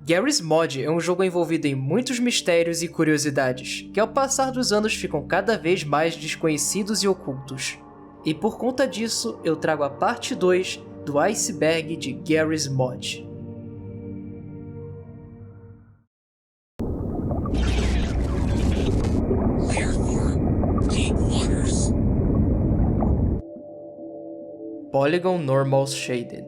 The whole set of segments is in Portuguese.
Garry's Mod é um jogo envolvido em muitos mistérios e curiosidades, que ao passar dos anos ficam cada vez mais desconhecidos e ocultos. E por conta disso, eu trago a parte 2 do iceberg de Garry's Mod. Polygon Normal Shading.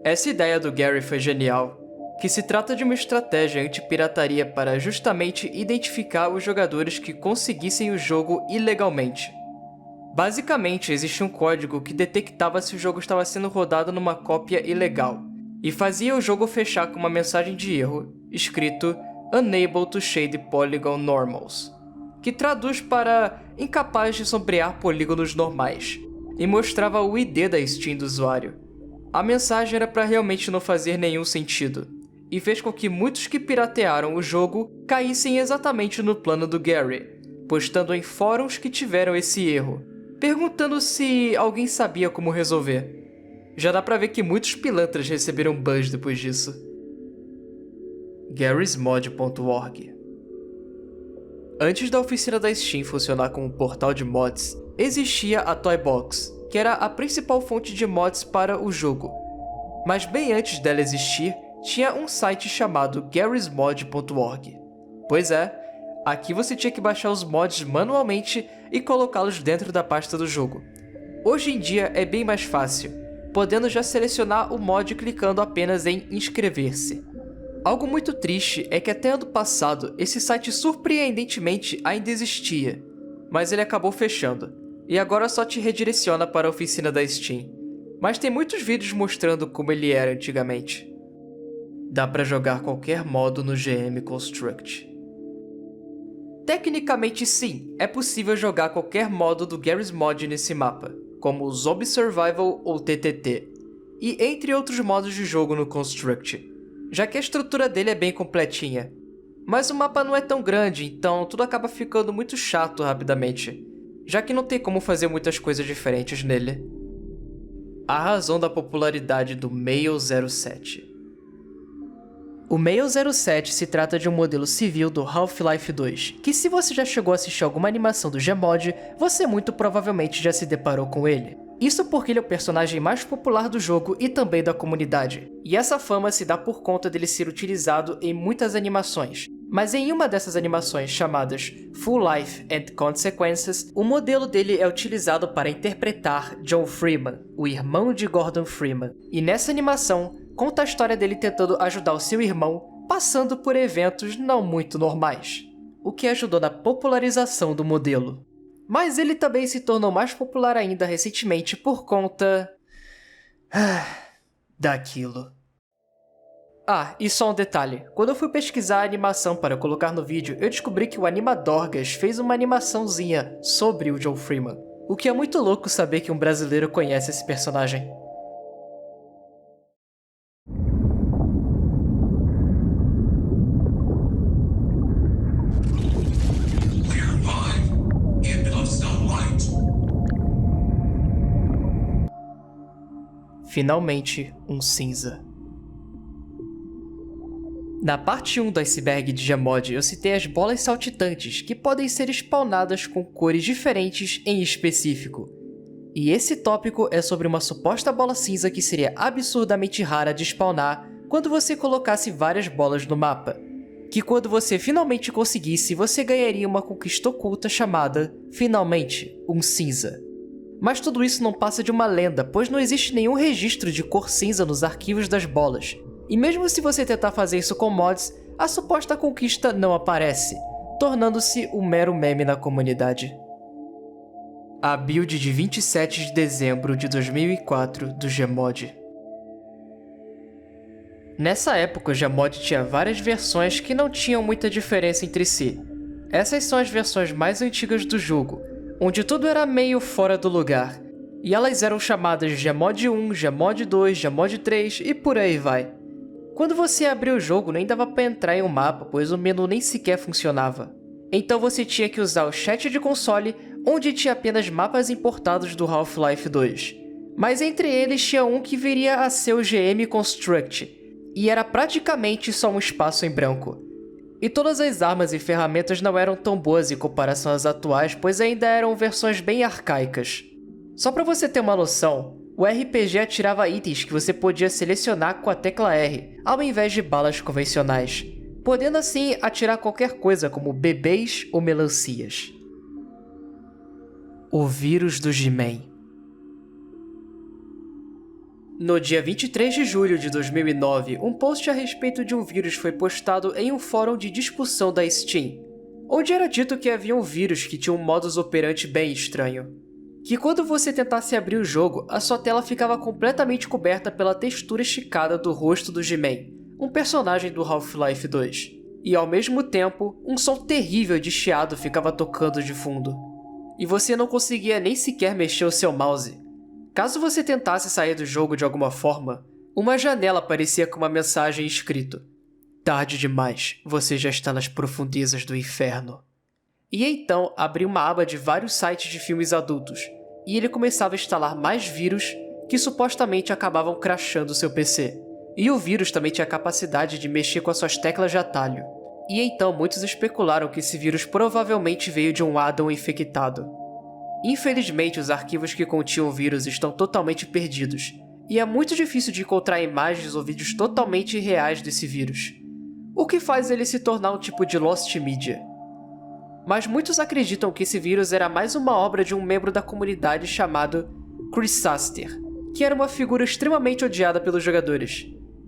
Essa ideia do Garry foi genial, que se trata de uma estratégia anti-pirataria para justamente identificar os jogadores que conseguissem o jogo ilegalmente. Basicamente, existia um código que detectava se o jogo estava sendo rodado numa cópia ilegal, e fazia o jogo fechar com uma mensagem de erro, escrito Unable to Shade Polygon Normals, que traduz para incapaz de sombrear polígonos normais, e mostrava o ID da Steam do usuário. A mensagem era para realmente não fazer nenhum sentido, e fez com que muitos que piratearam o jogo caíssem exatamente no plano do Garry, postando em fóruns que tiveram esse erro, perguntando se alguém sabia como resolver. Já dá pra ver que muitos pilantras receberam bans depois disso. Garry'sMod.org. Antes da oficina da Steam funcionar como um portal de mods, existia a Toybox, que era a principal fonte de mods para o jogo. Mas bem antes dela existir, tinha um site chamado Garry'sMod.org. Pois é, aqui você tinha que baixar os mods manualmente e colocá-los dentro da pasta do jogo. Hoje em dia é bem mais fácil, podendo já selecionar o mod clicando apenas em inscrever-se. Algo muito triste é que até ano passado esse site surpreendentemente ainda existia, mas ele acabou fechando, e agora só te redireciona para a oficina da Steam. Mas tem muitos vídeos mostrando como ele era antigamente. Dá pra jogar qualquer modo no GM Construct. Tecnicamente sim, é possível jogar qualquer modo do Garry's Mod nesse mapa, como Zombie Survival ou TTT, e entre outros modos de jogo no Construct, já que a estrutura dele é bem completinha. Mas o mapa não é tão grande, então tudo acaba ficando muito chato rapidamente, já que não tem como fazer muitas coisas diferentes nele. A razão da popularidade do Mail 07. O Mail 07 se trata de um modelo civil do Half-Life 2, que se você já chegou a assistir alguma animação do Gmod, você muito provavelmente já se deparou com ele. Isso porque ele é o personagem mais popular do jogo e também da comunidade, e essa fama se dá por conta dele ser utilizado em muitas animações. Mas em uma dessas animações, chamadas Full Life and Consequences, o modelo dele é utilizado para interpretar John Freeman, o irmão de Gordon Freeman. E nessa animação, conta a história dele tentando ajudar o seu irmão, passando por eventos não muito normais, o que ajudou na popularização do modelo. Mas ele também se tornou mais popular ainda recentemente por conta... daquilo. Ah, e só um detalhe, quando eu fui pesquisar a animação para colocar no vídeo, eu descobri que o Animadorgas fez uma animaçãozinha sobre o John Freeman, o que é muito louco saber que um brasileiro conhece esse personagem. Finalmente, um cinza. Na parte 1 do iceberg de Gmod, eu citei as bolas saltitantes, que podem ser spawnadas com cores diferentes em específico. E esse tópico é sobre uma suposta bola cinza que seria absurdamente rara de spawnar quando você colocasse várias bolas no mapa. Que quando você finalmente conseguisse, você ganharia uma conquista oculta chamada, finalmente, um cinza. Mas tudo isso não passa de uma lenda, pois não existe nenhum registro de cor cinza nos arquivos das bolas. E mesmo se você tentar fazer isso com mods, a suposta conquista não aparece, tornando-se um mero meme na comunidade. A build de 27 de dezembro de 2004 do Gmod. Nessa época, o Gmod tinha várias versões que não tinham muita diferença entre si. Essas são as versões mais antigas do jogo, onde tudo era meio fora do lugar, e elas eram chamadas Gmod 1, Gmod 2, Gmod 3 e por aí vai. Quando você abria o jogo, nem dava para entrar em um mapa, pois o menu nem sequer funcionava. Então você tinha que usar o chat de console, onde tinha apenas mapas importados do Half-Life 2. Mas entre eles tinha um que viria a ser o GM Construct, e era praticamente só um espaço em branco. E todas as armas e ferramentas não eram tão boas em comparação às atuais, pois ainda eram versões bem arcaicas. Só para você ter uma noção, o RPG atirava itens que você podia selecionar com a tecla R, ao invés de balas convencionais, podendo assim atirar qualquer coisa como bebês ou melancias. O vírus do He-Man. No dia 23 de julho de 2009, um post a respeito de um vírus foi postado em um fórum de discussão da Steam, onde era dito que havia um vírus que tinha um modus operandi bem estranho. Que quando você tentasse abrir o jogo, a sua tela ficava completamente coberta pela textura esticada do rosto do He-Man, um personagem do Half-Life 2. E ao mesmo tempo, um som terrível de chiado ficava tocando de fundo. E você não conseguia nem sequer mexer o seu mouse. Caso você tentasse sair do jogo de alguma forma, uma janela aparecia com uma mensagem escrito: "Tarde demais, você já está nas profundezas do inferno." E então abria uma aba de vários sites de filmes adultos, e ele começava a instalar mais vírus que supostamente acabavam crashando seu PC. E o vírus também tinha a capacidade de mexer com as suas teclas de atalho. E então muitos especularam que esse vírus provavelmente veio de um addon infectado. Infelizmente, os arquivos que continham o vírus estão totalmente perdidos, e é muito difícil de encontrar imagens ou vídeos totalmente reais desse vírus, o que faz ele se tornar um tipo de Lost Media. Mas muitos acreditam que esse vírus era mais uma obra de um membro da comunidade chamado Chris Saster, que era uma figura extremamente odiada pelos jogadores,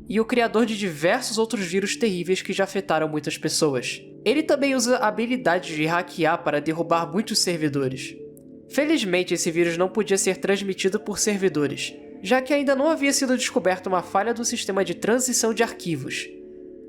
e o criador de diversos outros vírus terríveis que já afetaram muitas pessoas. Ele também usa a habilidade de hackear para derrubar muitos servidores. Felizmente, esse vírus não podia ser transmitido por servidores, já que ainda não havia sido descoberta uma falha do sistema de transição de arquivos,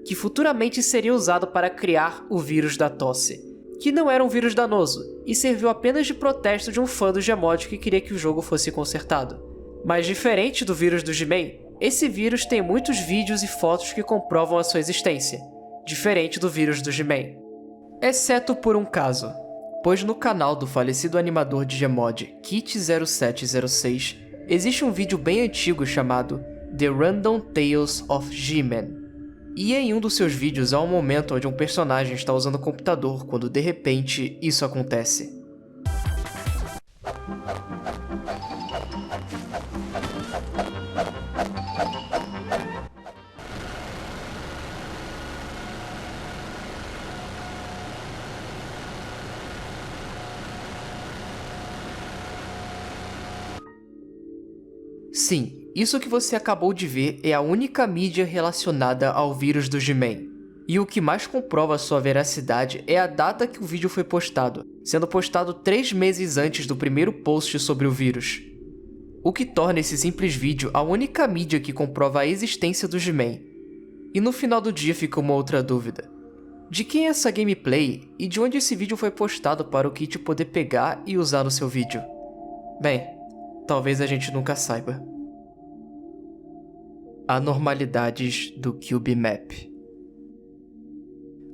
que futuramente seria usado para criar o vírus da tosse, que não era um vírus danoso, e serviu apenas de protesto de um fã do Gmod que queria que o jogo fosse consertado. Mas diferente do vírus do He-Man, esse vírus tem muitos vídeos e fotos que comprovam a sua existência, diferente do vírus do He-Man. Exceto por um caso, pois no canal do falecido animador de Gmod, Kit0706, existe um vídeo bem antigo chamado The Random Tales of He-Man. E em um dos seus vídeos há um momento onde um personagem está usando o computador quando de repente isso acontece. Sim, isso que você acabou de ver é a única mídia relacionada ao vírus do He-Man. E o que mais comprova sua veracidade é a data que o vídeo foi postado, sendo postado 3 meses antes do primeiro post sobre o vírus. O que torna esse simples vídeo a única mídia que comprova a existência do He-Man. E no final do dia fica uma outra dúvida. De quem é essa gameplay e de onde esse vídeo foi postado para o Kit poder pegar e usar no seu vídeo? Bem, talvez a gente nunca saiba. Anormalidades do CubeMap.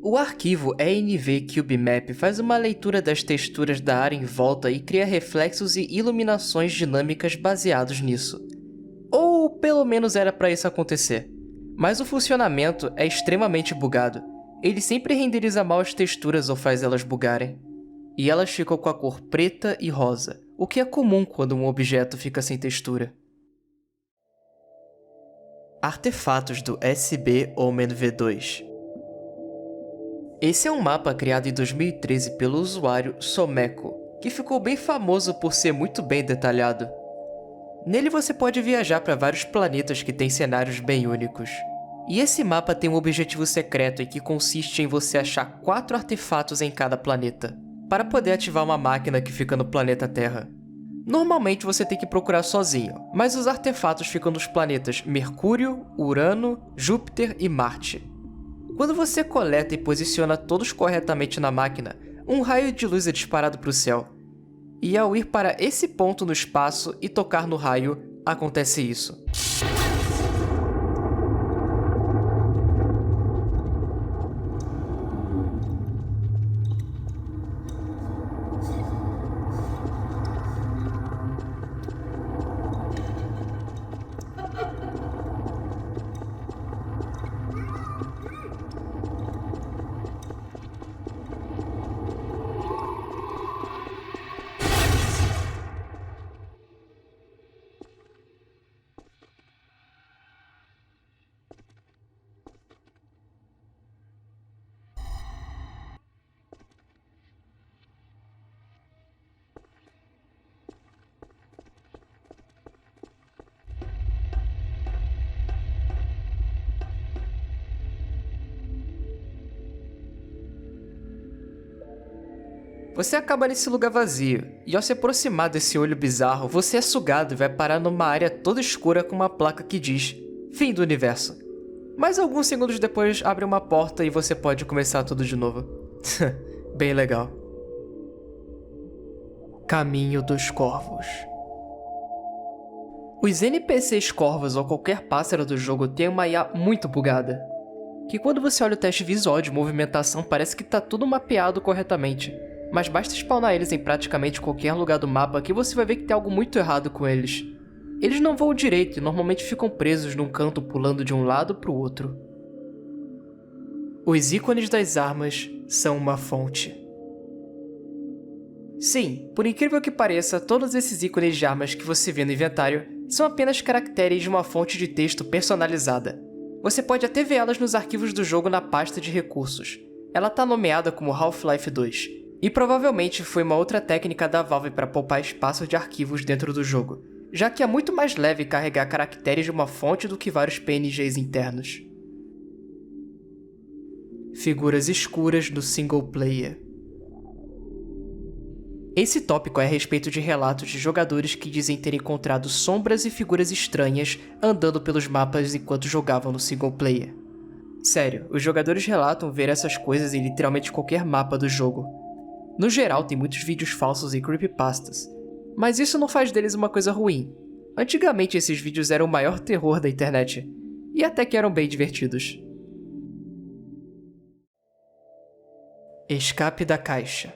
O arquivo ENV-CubeMap faz uma leitura das texturas da área em volta e cria reflexos e iluminações dinâmicas baseados nisso. Ou pelo menos era para isso acontecer. Mas o funcionamento é extremamente bugado. Ele sempre renderiza mal as texturas ou faz elas bugarem. E elas ficam com a cor preta e rosa, o que é comum quando um objeto fica sem textura. Artefatos do SB-Omen V2. Esse é um mapa criado em 2013 pelo usuário Someko, que ficou bem famoso por ser muito bem detalhado. Nele você pode viajar para vários planetas que têm cenários bem únicos. E esse mapa tem um objetivo secreto em que consiste em você achar 4 artefatos em cada planeta, para poder ativar uma máquina que fica no planeta Terra. Normalmente você tem que procurar sozinho, mas os artefatos ficam nos planetas Mercúrio, Urano, Júpiter e Marte. Quando você coleta e posiciona todos corretamente na máquina, um raio de luz é disparado para o céu. E ao ir para esse ponto no espaço e tocar no raio, acontece isso. Você acaba nesse lugar vazio, e ao se aproximar desse olho bizarro, você é sugado e vai parar numa área toda escura com uma placa que diz Fim do Universo. Mas alguns segundos depois abre uma porta e você pode começar tudo de novo. Bem legal. Caminho dos Corvos. Os NPCs corvos ou qualquer pássaro do jogo têm uma IA muito bugada, que quando você olha o teste visual de movimentação parece que tá tudo mapeado corretamente, mas basta spawnar eles em praticamente qualquer lugar do mapa que você vai ver que tem algo muito errado com eles. Eles não voam direito e normalmente ficam presos num canto pulando de um lado pro outro. Os ícones das armas são uma fonte. Sim, por incrível que pareça, todos esses ícones de armas que você vê no inventário são apenas caracteres de uma fonte de texto personalizada. Você pode até vê-las nos arquivos do jogo na pasta de recursos. Ela está nomeada como Half-Life 2, e provavelmente foi uma outra técnica da Valve para poupar espaço de arquivos dentro do jogo, já que é muito mais leve carregar caracteres de uma fonte do que vários PNGs internos. Figuras escuras no single player. Esse tópico é a respeito de relatos de jogadores que dizem ter encontrado sombras e figuras estranhas andando pelos mapas enquanto jogavam no single player. Sério, os jogadores relatam ver essas coisas em literalmente qualquer mapa do jogo. No geral, tem muitos vídeos falsos e creepypastas, mas isso não faz deles uma coisa ruim. Antigamente esses vídeos eram o maior terror da internet, e até que eram bem divertidos. Escape da caixa.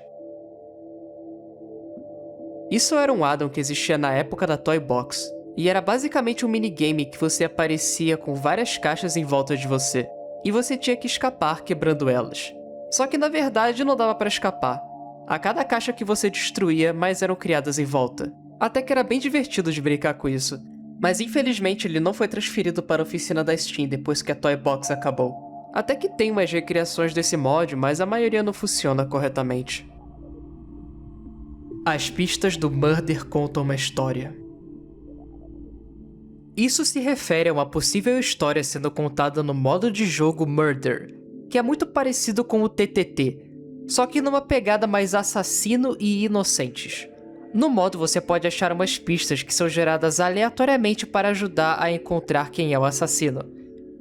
Isso era um addon que existia na época da Toy Box, e era basicamente um minigame que você aparecia com várias caixas em volta de você, e você tinha que escapar quebrando elas. Só que na verdade não dava para escapar. A cada caixa que você destruía, mais eram criadas em volta. Até que era bem divertido de brincar com isso, mas infelizmente ele não foi transferido para a oficina da Steam depois que a Toy Box acabou. Até que tem umas recriações desse mod, mas a maioria não funciona corretamente. As pistas do Murder contam uma história. Isso se refere a uma possível história sendo contada no modo de jogo Murder, que é muito parecido com o TTT, só que numa pegada mais assassino e inocentes. No modo você pode achar umas pistas que são geradas aleatoriamente para ajudar a encontrar quem é o assassino.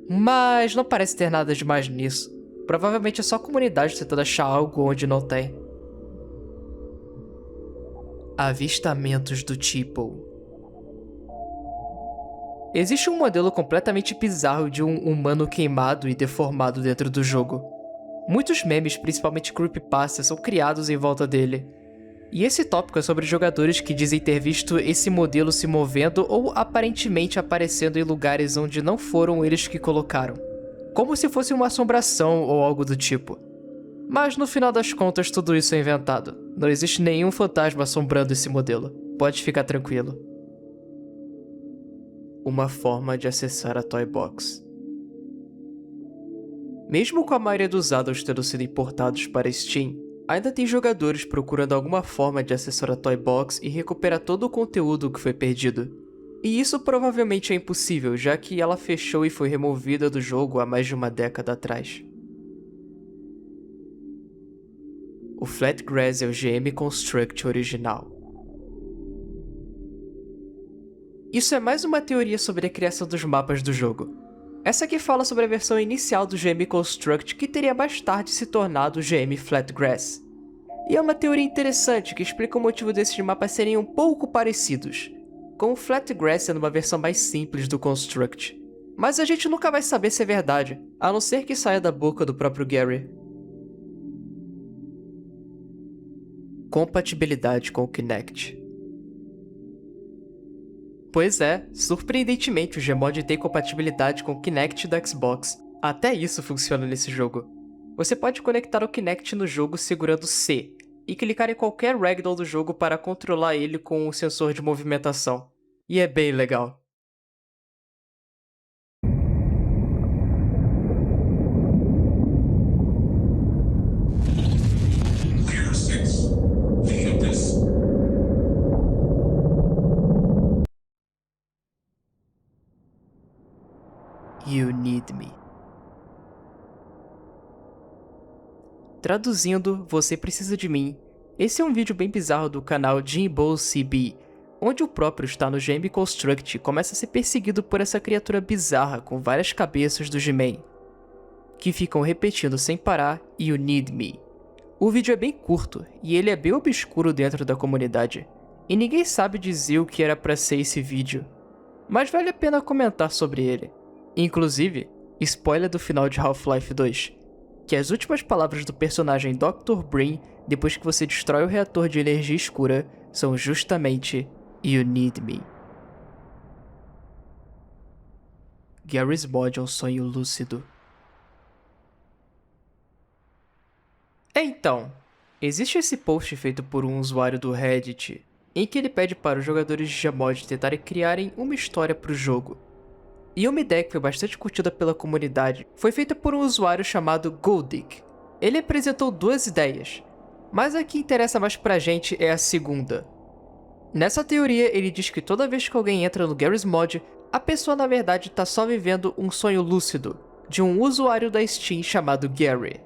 Mas não parece ter nada demais nisso. Provavelmente é só a comunidade tentando achar algo onde não tem. Avistamentos do Tipo. Existe um modelo completamente bizarro de um humano queimado e deformado dentro do jogo. Muitos memes, principalmente creepypastas, são criados em volta dele. E esse tópico é sobre jogadores que dizem ter visto esse modelo se movendo ou aparentemente aparecendo em lugares onde não foram eles que colocaram. Como se fosse uma assombração ou algo do tipo. Mas no final das contas tudo isso é inventado. Não existe nenhum fantasma assombrando esse modelo. Pode ficar tranquilo. Uma forma de acessar a Toy Box. Mesmo com a maioria dos addons tendo sido importados para Steam, ainda tem jogadores procurando alguma forma de acessar a Toy Box e recuperar todo o conteúdo que foi perdido. E isso provavelmente é impossível, já que ela fechou e foi removida do jogo há mais de uma década atrás. O Flatgrass é o GM Construct original. Isso é mais uma teoria sobre a criação dos mapas do jogo. Essa aqui fala sobre a versão inicial do GM Construct que teria mais tarde se tornado o GM Flatgrass. E é uma teoria interessante que explica o motivo desses mapas serem um pouco parecidos, com o Flatgrass sendo uma versão mais simples do Construct. Mas a gente nunca vai saber se é verdade, a não ser que saia da boca do próprio Gary. Compatibilidade com o Kinect. Pois é, surpreendentemente o Gmod tem compatibilidade com o Kinect do Xbox. Até isso funciona nesse jogo. Você pode conectar o Kinect no jogo segurando C, e clicar em qualquer ragdoll do jogo para controlar ele com o sensor de movimentação. E é bem legal. You Need Me. Traduzindo, Você Precisa de Mim, Esse é um vídeo bem bizarro do canal Jimbo CB, onde o próprio está no GM Construct e começa a ser perseguido por essa criatura bizarra com várias cabeças do G-Man, que ficam repetindo sem parar "You need me". O vídeo é bem curto e ele é bem obscuro dentro da comunidade, e ninguém sabe dizer o que era pra ser esse vídeo, mas vale a pena comentar sobre ele. Inclusive, spoiler do final de Half-Life 2, que as últimas palavras do personagem Dr. Breen depois que você destrói o reator de energia escura são justamente "You need me". Garry's Mod é um sonho lúcido. Então, existe esse post feito por um usuário do Reddit, em que ele pede para os jogadores de Gmod tentarem criarem uma história para o jogo. E uma ideia que foi bastante curtida pela comunidade foi feita por um usuário chamado Goldick. Ele apresentou duas ideias, mas a que interessa mais pra gente é a segunda. Nessa teoria, ele diz que toda vez que alguém entra no Garry's Mod, a pessoa na verdade está só vivendo um sonho lúcido de um usuário da Steam chamado Garry.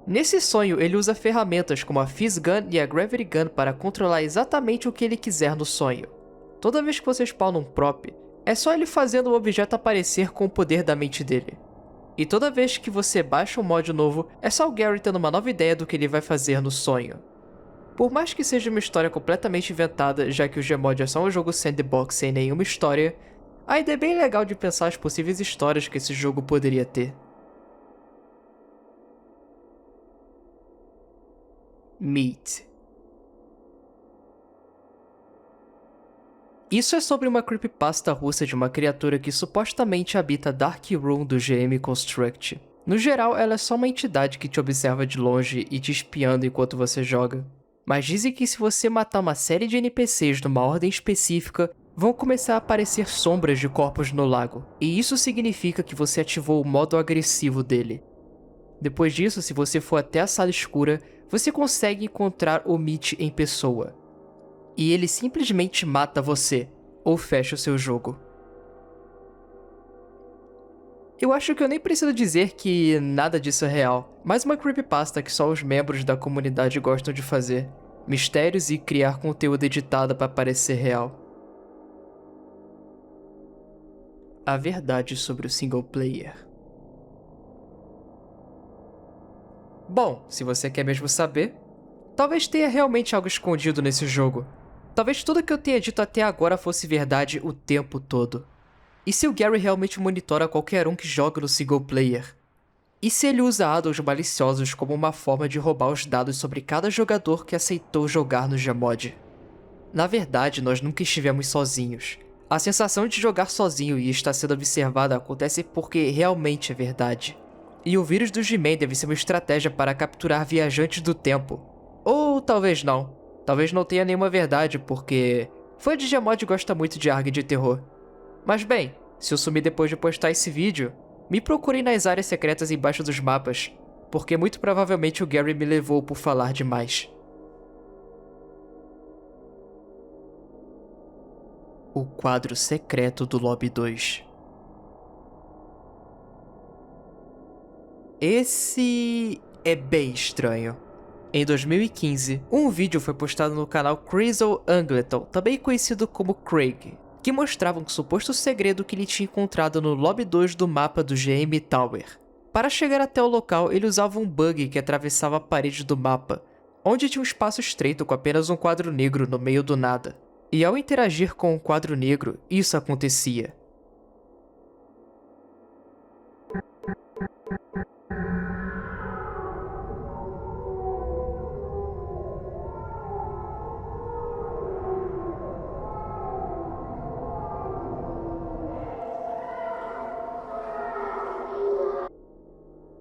Nesse sonho, ele usa ferramentas como a Fizz Gun e a Gravity Gun para controlar exatamente o que ele quiser no sonho. Toda vez que você spawna um prop, é só ele fazendo o objeto aparecer com o poder da mente dele. E toda vez que você baixa um mod novo, é só o Garry tendo uma nova ideia do que ele vai fazer no sonho. Por mais que seja uma história completamente inventada, já que o Gmod é só um jogo sandbox sem nenhuma história, a ideia é bem legal de pensar as possíveis histórias que esse jogo poderia ter. Meat. Isso é sobre uma creepypasta russa de uma criatura que supostamente habita a Dark Room do GM Construct. No geral, ela é só uma entidade que te observa de longe e te espiando enquanto você joga. Mas dizem que se você matar uma série de NPCs numa ordem específica, vão começar a aparecer sombras de corpos no lago, e isso significa que você ativou o modo agressivo dele. Depois disso, se você for até a sala escura, você consegue encontrar o Meat em pessoa. E ele simplesmente mata você, ou fecha o seu jogo. Eu acho que eu nem preciso dizer que nada disso é real, mas uma creepypasta que só os membros da comunidade gostam de fazer. Mistérios e criar conteúdo editado para parecer real. A verdade sobre o single player. Bom, se você quer mesmo saber, talvez tenha realmente algo escondido nesse jogo. Talvez tudo que eu tenha dito até agora fosse verdade o tempo todo. E se o Garry realmente monitora qualquer um que joga no single player? E se ele usa addons maliciosos como uma forma de roubar os dados sobre cada jogador que aceitou jogar no Gmod? Na verdade, nós nunca estivemos sozinhos. A sensação de jogar sozinho e estar sendo observado acontece porque realmente é verdade. E o vírus do G-Man deve ser uma estratégia para capturar viajantes do tempo. Ou talvez não. Talvez não tenha nenhuma verdade, porque fã de Gmod gosta muito de ARG de terror. Mas bem, se eu sumir depois de postar esse vídeo, me procurem nas áreas secretas embaixo dos mapas, porque muito provavelmente o Garry me levou por falar demais. O quadro secreto do Lobby 2. Esse é bem estranho. Em 2015, um vídeo foi postado no canal Crystal Angleton, também conhecido como Craig, que mostrava um suposto segredo que ele tinha encontrado no Lobby 2 do mapa do GM Tower. Para chegar até o local, ele usava um bug que atravessava a parede do mapa, onde tinha um espaço estreito com apenas um quadro negro no meio do nada. E ao interagir com o quadro negro, isso acontecia.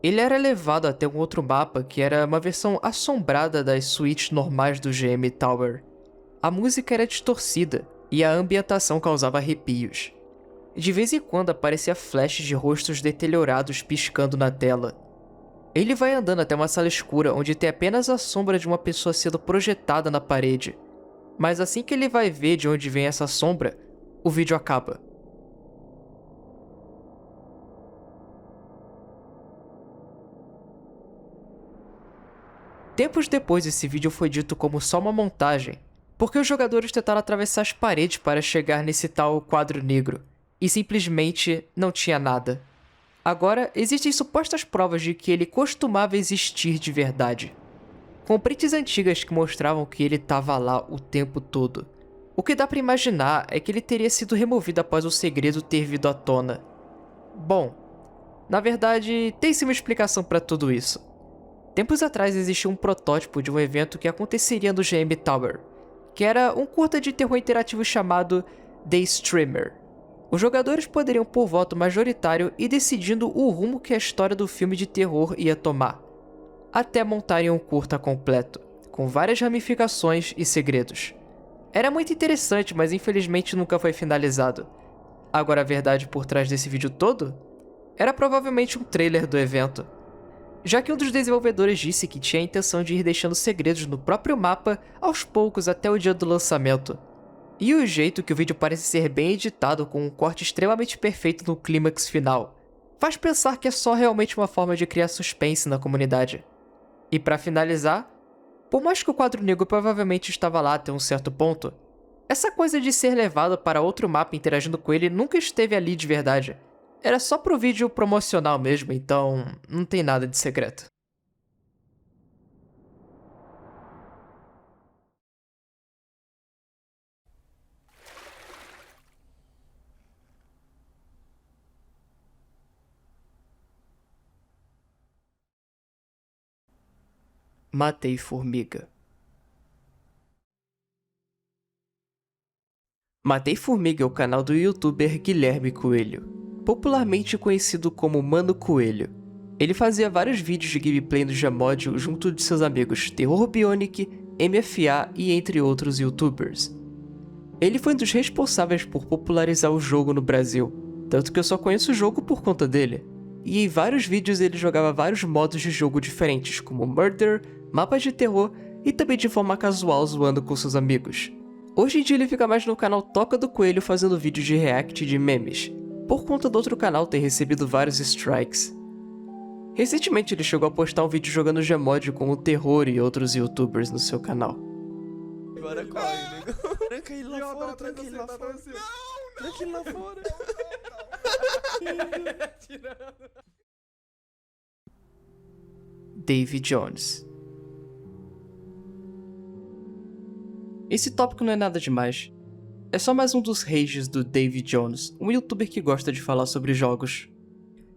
Ele era levado até um outro mapa que era uma versão assombrada das suítes normais do GM Tower. A música era distorcida e a ambientação causava arrepios. De vez em quando aparecia flashes de rostos deteriorados piscando na tela. Ele vai andando até uma sala escura onde tem apenas a sombra de uma pessoa sendo projetada na parede. Mas assim que ele vai ver de onde vem essa sombra, o vídeo acaba. Tempos depois, esse vídeo foi dito como só uma montagem, porque os jogadores tentaram atravessar as paredes para chegar nesse tal quadro negro, e simplesmente não tinha nada. Agora, existem supostas provas de que ele costumava existir de verdade, com prints antigas que mostravam que ele estava lá o tempo todo. O que dá pra imaginar é que ele teria sido removido após o segredo ter vindo à tona. Bom, na verdade, tem sim uma explicação para tudo isso. Tempos atrás existia um protótipo de um evento que aconteceria no GM Tower, que era um curta de terror interativo chamado The Streamer. Os jogadores poderiam pôr voto majoritário e decidindo o rumo que a história do filme de terror ia tomar, até montarem um curta completo, com várias ramificações e segredos. Era muito interessante, mas infelizmente nunca foi finalizado. Agora a verdade por trás desse vídeo todo? Era provavelmente um trailer do evento, já que um dos desenvolvedores disse que tinha a intenção de ir deixando segredos no próprio mapa aos poucos até o dia do lançamento. E o jeito que o vídeo parece ser bem editado com um corte extremamente perfeito no clímax final, faz pensar que é só realmente uma forma de criar suspense na comunidade. E pra finalizar, por mais que o quadro negro provavelmente estava lá até um certo ponto, essa coisa de ser levado para outro mapa interagindo com ele nunca esteve ali de verdade. Era só pro vídeo promocional mesmo, então não tem nada de secreto. Matei Formiga. Matei Formiga é o canal do youtuber Guilherme Coelho, popularmente conhecido como Mano Coelho. Ele fazia vários vídeos de gameplay no Gmod junto de seus amigos Terror Bionic, MFA e entre outros youtubers. Ele foi um dos responsáveis por popularizar o jogo no Brasil, tanto que eu só conheço o jogo por conta dele. E em vários vídeos ele jogava vários modos de jogo diferentes, como Murder, mapas de terror e também de forma casual zoando com seus amigos. Hoje em dia ele fica mais no canal Toca do Coelho fazendo vídeos de react de memes, por conta do outro canal ter recebido vários strikes. Recentemente ele chegou a postar um vídeo jogando Gmod com o Terror e outros youtubers no seu canal. Agora corre, nego. Tranca ele lá fora, tranca ele lá fora. Tranca ele lá fora. Davy Jones. Esse tópico não é nada demais. É só mais um dos rages do Davy Jones, um youtuber que gosta de falar sobre jogos.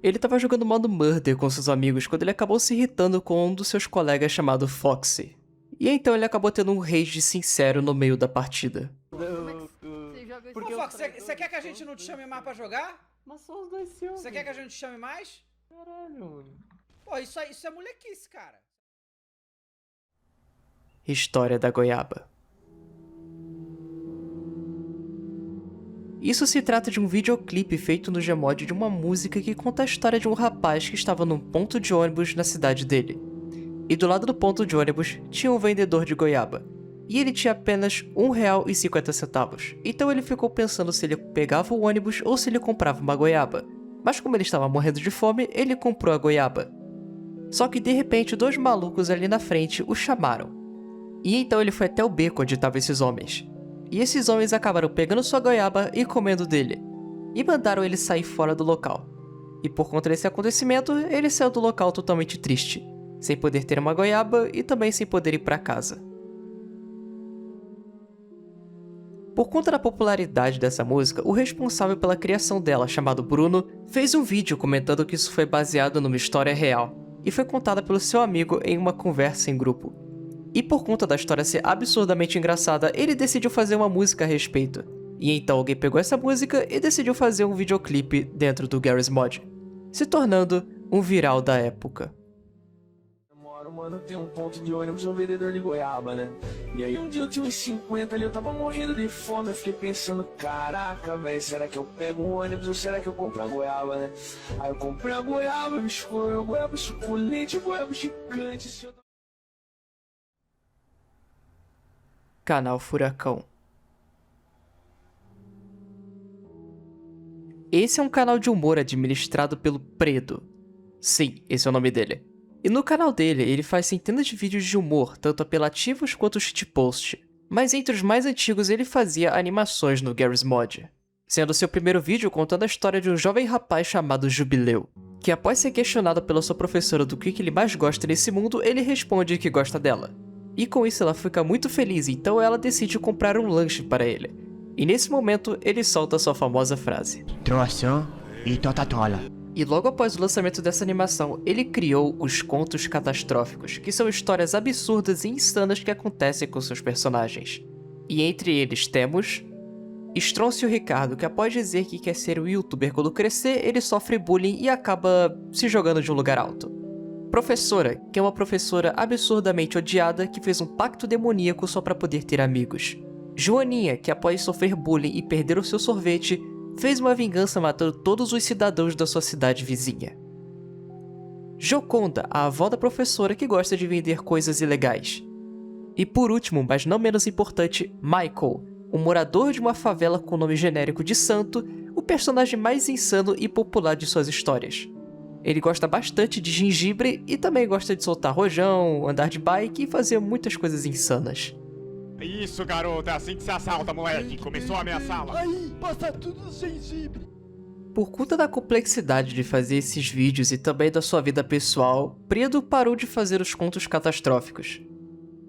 Ele estava jogando modo Murder com seus amigos quando ele acabou se irritando com um dos seus colegas chamado Foxy. E então ele acabou tendo um rage sincero no meio da partida. Pô, Fox, você quer que a gente não te chame mais pra jogar? Mas só os dois seus. Você quer que a gente te chame mais? Caralho, mano. Pô, isso é molequice, cara. História da Goiaba. Isso se trata de um videoclipe feito no Gmod de uma música que conta a história de um rapaz que estava num ponto de ônibus na cidade dele. E do lado do ponto de ônibus tinha um vendedor de goiaba. E ele tinha apenas R$1,50. Então ele ficou pensando se ele pegava o ônibus ou se ele comprava uma goiaba. Mas como ele estava morrendo de fome, ele comprou a goiaba. Só que de repente 2 malucos ali na frente o chamaram. E então ele foi até o beco onde estavam esses homens. E esses homens acabaram pegando sua goiaba e comendo dele. E mandaram ele sair fora do local. E por conta desse acontecimento, ele saiu do local totalmente triste, sem poder ter uma goiaba e também sem poder ir para casa. Por conta da popularidade dessa música, o responsável pela criação dela, chamado Bruno, fez um vídeo comentando que isso foi baseado numa história real, e foi contada pelo seu amigo em uma conversa em grupo. E por conta da história ser absurdamente engraçada, ele decidiu fazer uma música a respeito. E então alguém pegou essa música e decidiu fazer um videoclipe dentro do Garry's Mod, se tornando um viral da época. Mano, tem um ponto de ônibus, um vendedor de goiaba, né? E aí um dia eu tinha uns 50 ali, eu tava morrendo de fome, eu fiquei pensando, caraca, velho, será que eu pego um ônibus ou será que eu compro a goiaba, né? Aí eu comprei a goiaba, me escolheu goiaba suculente, goiaba gigante, se eu... Canal Furacão. Esse é um canal de humor administrado pelo Predo. Sim, esse é o nome dele. E no canal dele, ele faz centenas de vídeos de humor, tanto apelativos quanto shitpost. Mas entre os mais antigos ele fazia animações no Garry's Mod, sendo seu primeiro vídeo contando a história de um jovem rapaz chamado Jubileu, que após ser questionado pela sua professora do que ele mais gosta nesse mundo, ele responde que gosta dela. E com isso ela fica muito feliz, então ela decide comprar um lanche para ele. E nesse momento ele solta sua famosa frase: Troação e totatola. E logo após o lançamento dessa animação, ele criou os Contos Catastróficos, que são histórias absurdas e insanas que acontecem com seus personagens. E entre eles temos Stroncio Ricardo, que após dizer que quer ser um youtuber quando crescer, ele sofre bullying e acaba se jogando de um lugar alto. Professora, que é uma professora absurdamente odiada que fez um pacto demoníaco só para poder ter amigos. Joaninha, que após sofrer bullying e perder o seu sorvete, fez uma vingança matando todos os cidadãos da sua cidade vizinha. Joconda, a avó da professora que gosta de vender coisas ilegais. E por último, mas não menos importante, Michael, um morador de uma favela com nome genérico de Santo, o personagem mais insano e popular de suas histórias. Ele gosta bastante de gengibre e também gosta de soltar rojão, andar de bike e fazer muitas coisas insanas. Isso, garoto, é assim que se assalta, moleque. Começou a ameaçá-la. Aí, passa tudo gengibre. Por conta da complexidade de fazer esses vídeos e também da sua vida pessoal, Predo parou de fazer os contos catastróficos.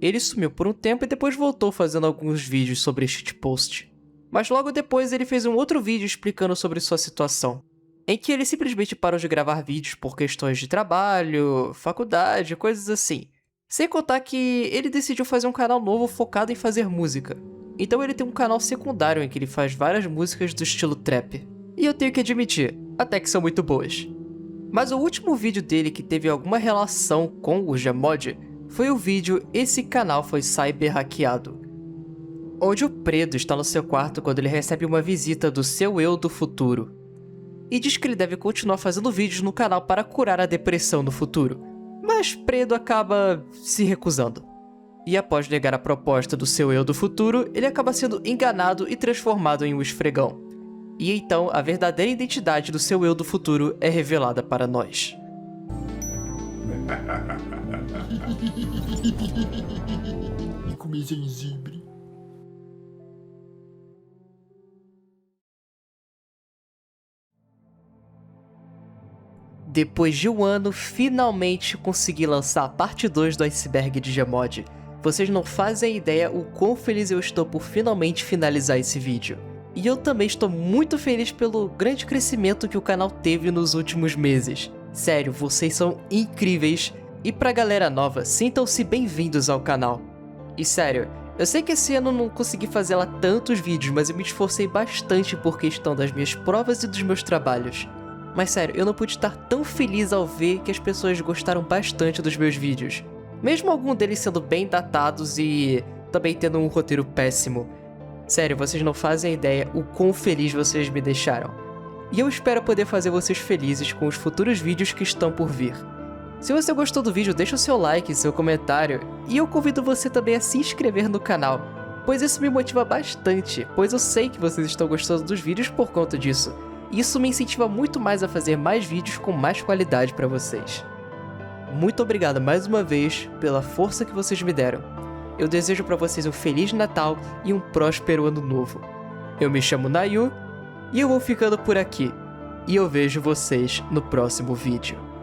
Ele sumiu por um tempo e depois voltou fazendo alguns vídeos sobre shitpost. Mas logo depois ele fez um outro vídeo explicando sobre sua situação, em que ele simplesmente parou de gravar vídeos por questões de trabalho, faculdade, coisas assim. Sem contar que ele decidiu fazer um canal novo focado em fazer música. Então ele tem um canal secundário em que ele faz várias músicas do estilo trap. E eu tenho que admitir, até que são muito boas. Mas o último vídeo dele que teve alguma relação com o Gmod foi o vídeo Esse Canal Foi Cyber-Hackeado, onde o Predo está no seu quarto quando ele recebe uma visita do seu eu do futuro. E diz que ele deve continuar fazendo vídeos no canal para curar a depressão no futuro. Mas Predo acaba se recusando. E após negar a proposta do seu eu do futuro, ele acaba sendo enganado e transformado em um esfregão. E então a verdadeira identidade do seu eu do futuro é revelada para nós. E comer gengibre. Depois de um ano, finalmente consegui lançar a parte 2 do Iceberg de Gmod. Vocês não fazem ideia o quão feliz eu estou por finalmente finalizar esse vídeo. E eu também estou muito feliz pelo grande crescimento que o canal teve nos últimos meses. Sério, vocês são incríveis. E pra galera nova, sintam-se bem-vindos ao canal. E sério, eu sei que esse ano não consegui fazer lá tantos vídeos, mas eu me esforcei bastante por questão das minhas provas e dos meus trabalhos. Mas sério, eu não pude estar tão feliz ao ver que as pessoas gostaram bastante dos meus vídeos. Mesmo alguns deles sendo bem datados e também tendo um roteiro péssimo. Sério, vocês não fazem ideia o quão feliz vocês me deixaram. E eu espero poder fazer vocês felizes com os futuros vídeos que estão por vir. Se você gostou do vídeo, deixa o seu like e seu comentário. E eu convido você também a se inscrever no canal, pois isso me motiva bastante, pois eu sei que vocês estão gostando dos vídeos por conta disso. Isso me incentiva muito mais a fazer mais vídeos com mais qualidade para vocês. Muito obrigado mais uma vez pela força que vocês me deram. Eu desejo para vocês um Feliz Natal e um próspero Ano Novo. Eu me chamo Nayu e eu vou ficando por aqui. E eu vejo vocês no próximo vídeo.